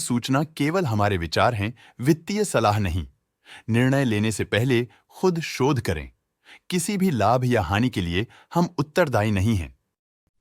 सूचना केवल हमारे विचार हैं, वित्तीय सलाह नहीं। निर्णय लेने से पहले खुद शोध करें। किसी भी लाभ या हानि के लिए हम उत्तरदायी नहीं हैं।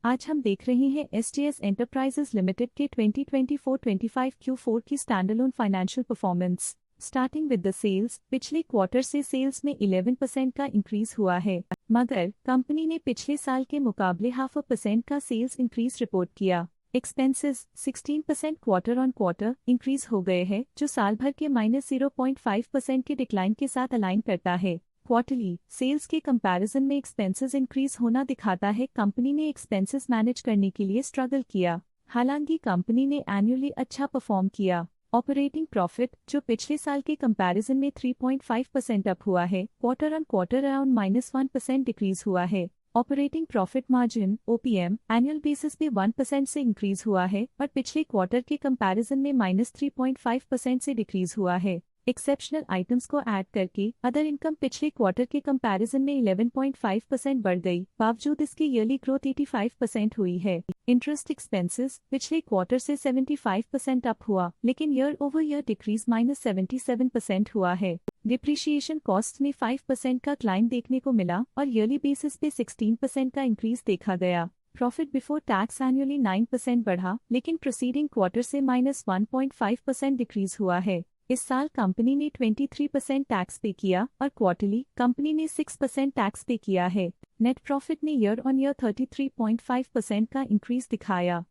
आज हम देख रहे हैं एसटीएस एंटरप्राइजेज लिमिटेड के 2024-25 Q4 की standalone financial performance. Starting with the sales, पिछले क्वार्टर से सेल्स में 11% का इंक्रीज हुआ है, मगर कंपनी ने पिछले साल के मुकाबले 0.5% का सेल्स इंक्रीज रिपोर्ट किया। Expenses 16% quarter on quarter increase हो गए हैं, जो साल भर के -0.5% के डिक्लाइन के साथ अलाइन करता है। क्वार्टरली सेल्स के कंपैरिजन में एक्सपेंसेस इंक्रीज होना दिखाता है कंपनी ने एक्सपेंसेस मैनेज करने के लिए स्ट्रगल किया। हालांकि कंपनी ने एनुअली अच्छा परफॉर्म किया। ऑपरेटिंग प्रॉफिट, जो पिछले साल के कंपैरिजन में 3.5% अप हुआ है, quarter on quarter around -1% decrease हुआ है। Operating profit margin OPM annual basis पे 1% से इंक्रीज हुआ है, पर पिछले क्वार्टर के कंपैरिजन में -3.5% से डिक्रीज हुआ है। एक्सेप्शनल आइटम्स को ऐड करके अदर इनकम पिछले क्वार्टर के कंपैरिजन में 11.5% बढ़ गई, बावजूद इसके ईयरली ग्रोथ 85% हुई है। इंटरेस्ट एक्सपेंसेस पिछले क्वार्टर से 75% अप हुआ, लेकिन ईयर ओवर ईयर डिक्रीज -77% हुआ है। डिप्रिशिएशन कॉस्ट में 5% का क्लाइम देखने को मिला और ईयरली बेसिस पे 16% का इंक्रीज देखा गया। प्रॉफिट बिफोर टैक्स एनुअली 9% बढ़ा, लेकिन प्रोसीडिंग क्वार्टर से -1.5% डिक्रीज हुआ है। इस साल कंपनी ने 23% टैक्स पे किया और क्वार्टरली कंपनी ने 6% टैक्स पे किया है। नेट प्रॉफिट ने ईयर ऑन ईयर 33.5% का इंक्रीज दिखाया,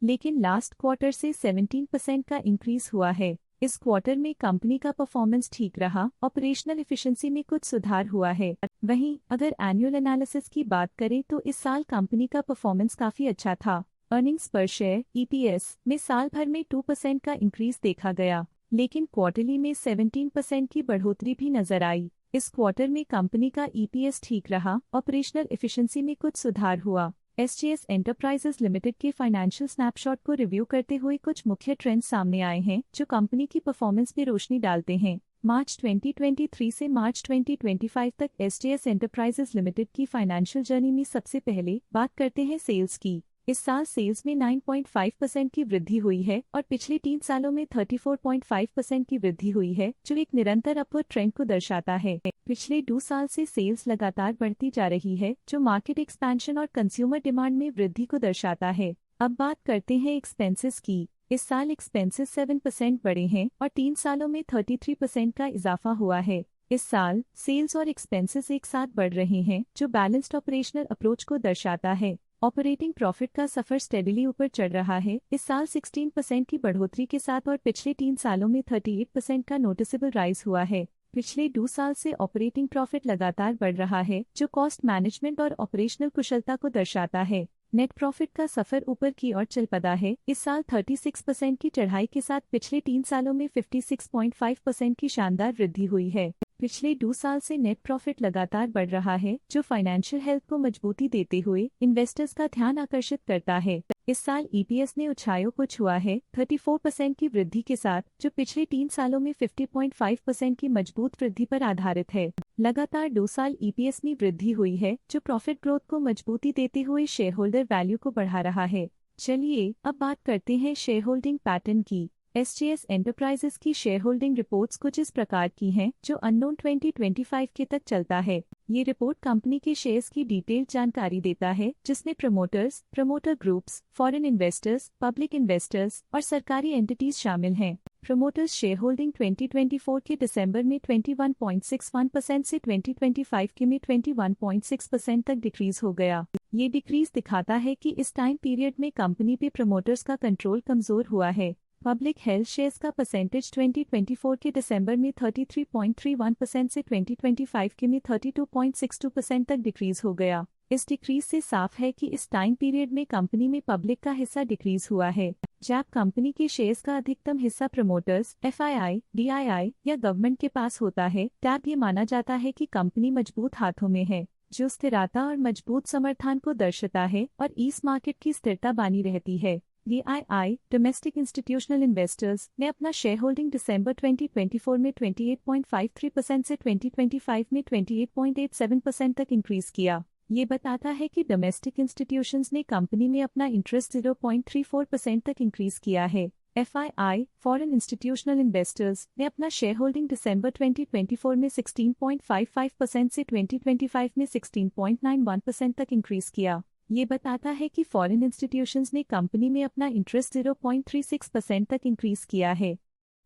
लेकिन लास्ट क्वार्टर से 17% का इंक्रीज हुआ है। इस क्वार्टर में कंपनी का परफॉर्मेंस ठीक रहा, ऑपरेशनल एफिशिएंसी में कुछ सुधार हुआ है। वहीं अगर एनुअल एनालिसिस की बात करें तो इस साल कंपनी का परफॉर्मेंस काफी अच्छा था। अर्निंग्स पर शेयर EPS में साल भर में 2% का इंक्रीज देखा गया, लेकिन क्वार्टरली में 17% की बढ़ोतरी भी नजर आई। इस क्वार्टर में कंपनी का EPS ठीक रहा, ऑपरेशनल एफिशिएंसी में कुछ सुधार हुआ। एसटीएस एंटरप्राइजेज लिमिटेड के फाइनेंशियल स्नैपशॉट को रिव्यू करते हुए कुछ मुख्य ट्रेंड्स सामने आए हैं, जो कंपनी की परफॉर्मेंस पे रोशनी डालते हैं। मार्च 2023 से मार्च 2025 तक एसटीएस एंटरप्राइजेज लिमिटेड की फाइनेंशियल जर्नी में सबसे पहले बात करते हैं सेल्स की। इस साल सेल्स में 9.5% की वृद्धि हुई है और पिछले 3 सालों में 34.5% की वृद्धि हुई है, जो एक निरंतर अपवर्ड ट्रेंड को दर्शाता है। पिछले 2 साल से सेल्स लगातार बढ़ती जा रही है, जो मार्केट एक्सपेंशन और कंज्यूमर डिमांड में वृद्धि को दर्शाता है। अब बात करते हैं एक्सपेंसेस की। इस साल एक्सपेंसेस 7% बढ़े हैं और 3 सालों में 33% का इजाफा हुआ है। इस साल सेल्स और एक्सपेंसेस एक साथ बढ़ रहे हैं, जो बैलेंस्ड ऑपरेशनल अप्रोच को दर्शाता है। ऑपरेटिंग प्रॉफिट का सफर स्टेडिली ऊपर चढ़ रहा है, इस साल 16% की बढ़ोतरी के साथ और पिछले 3 सालों में 38% का नोटिसेबल राइज हुआ है। पिछले 2 साल से ऑपरेटिंग प्रॉफिट लगातार बढ़ रहा है, जो कॉस्ट मैनेजमेंट और ऑपरेशनल कुशलता को दर्शाता है। नेट प्रॉफिट का सफर ऊपर की ओर चल पड़ा है, इस साल 36% की चढ़ाई के साथ पिछले 3 सालों में 56.5% की शानदार वृद्धि हुई है। पिछले 2 साल से नेट प्रॉफिट लगातार बढ़ रहा है, जो फाइनेंशियल हेल्थ को मजबूती देते हुए इन्वेस्टर्स का ध्यान आकर्षित करता है। इस साल EPS ने ऊंचाइयों को छुआ है, 34% की वृद्धि के साथ, जो पिछले 3 सालों में 50.5% की मजबूत वृद्धि पर आधारित है। लगातार 2 साल EPS में वृद्धि हुई है, जो प्रॉफिट ग्रोथ को मजबूती देते हुए शेयर होल्डर वैल्यू को बढ़ा रहा है। चलिए अब बात करते हैं शेयर होल्डिंग पैटर्न की। एसटीएस एंटरप्राइजेज की शेयर होल्डिंग रिपोर्ट्स कुछ इस प्रकार की हैं, जो अननोन 2025 के तक चलता है। ये रिपोर्ट कंपनी के शेयर्स की डिटेल्ड जानकारी देता है, जिसमें promoters, promoter groups, foreign investors, public investors और सरकारी एंटिटीज शामिल हैं। प्रमोटर्स शेयर होल्डिंग 2024 के दिसंबर में 21.61% से 2025 के में 21.6% तक डिक्रीज हो गया। ये डिक्रीज दिखाता है कि इस टाइम पीरियड में कंपनी पे प्रमोटर्स का कंट्रोल कमजोर हुआ है। पब्लिक हेल्थ शेयर्स का परसेंटेज 2024 के दिसंबर में 33.31% से 2025 के में 32.62% तक डिक्रीज हो गया। इस डिक्रीज से साफ है कि इस टाइम पीरियड में कंपनी में पब्लिक का हिस्सा डिक्रीज हुआ है। जब कंपनी के शेयर्स का अधिकतम हिस्सा प्रमोटर्स, FII, DII या गवर्नमेंट के पास होता है, तब ये माना जाता है कि कंपनी मजबूत हाथों में है, जो स्थिरता और मजबूत समर्थन को दर्शाता है और इस मार्केट की स्थिरता बनी रहती है। DII डोमेस्टिक इंस्टीट्यूशनल इन्वेस्टर्स ने अपना शेयर होल्डिंग दिसंबर 2024 में 28.53% से 2025 में 28.87% तक इंक्रीज किया। ये बताता है कि डोमेस्टिक इंस्टीट्यूशंस ने कंपनी में अपना इंटरेस्ट 0.34% तक इंक्रीज किया है। FII, फॉरेन इंस्टीट्यूशनल इन्वेस्टर्स ने अपना शेयर होल्डिंग दिसंबर 2024 में 16.55% से 2025 में 16.91% तक इंक्रीज किया। ये बताता है कि फॉरेन इंस्टीट्यूशंस ने कंपनी में अपना इंटरेस्ट 0.36% तक इंक्रीज किया है।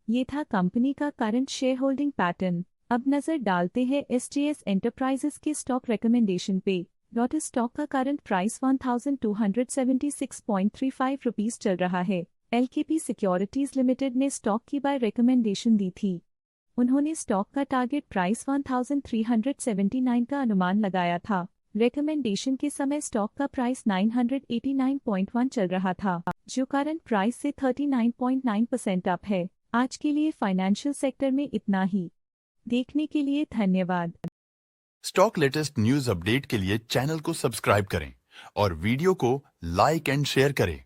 ये था कंपनी का करंट शेयर होल्डिंग पैटर्न। अब नजर डालते हैं SGS एंटरप्राइजेस के स्टॉक रिकमेंडेशन पे। लॉटस स्टॉक का करंट प्राइस 1276.35 रुपीस चल रहा है। LKP सिक्योरिटीज लिमिटेड ने स्टॉक की बाय रिकमेंडेशन दी थी। उन्होंने स्टॉक का टारगेट प्राइस 1379 का अनुमान लगाया था। रिकमेंडेशन के समय स्टॉक का प्राइस 989.1 चल रहा था, जो करंट प्राइस से 39.9% अप है। आज के लिए फाइनेंशियल सेक्टर में इतना ही। देखने के लिए धन्यवाद। स्टॉक लेटेस्ट न्यूज अपडेट के लिए चैनल को सब्सक्राइब करें और वीडियो को लाइक एंड शेयर करें।